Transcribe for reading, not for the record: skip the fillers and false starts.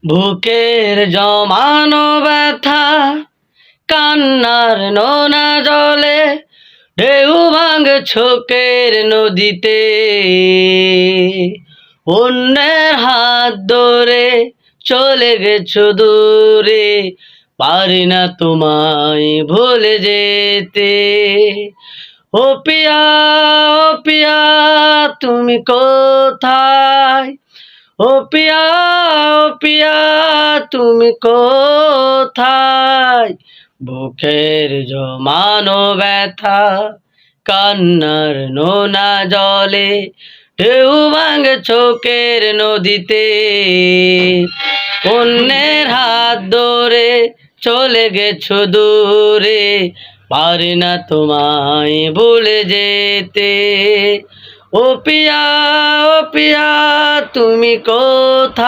বুকের জমানো ব্যথা কান্নার নোনা জলে ঢেউ ভাঙে চোখের নদীতে। অন্যের হাত ধরে চলে গেছো দূরে, পারি না তোমায় ভুলে যেতে। ও পিয়া, ও পিয়া, তুমি কোথায়? ও পিয়া, ও পিয়া, তুমি কোথায়? বুকের জমানো ব্যথা কান্নার নোনা জলে ঢেউ ভাঙে চোখের নদীতে। অন্যের হাত ধরে চলে গেছো দূরে, পারি না তোমায় ভুলে যেতে। ও পিয়া, ও পিয়া, তুমি কোথায়?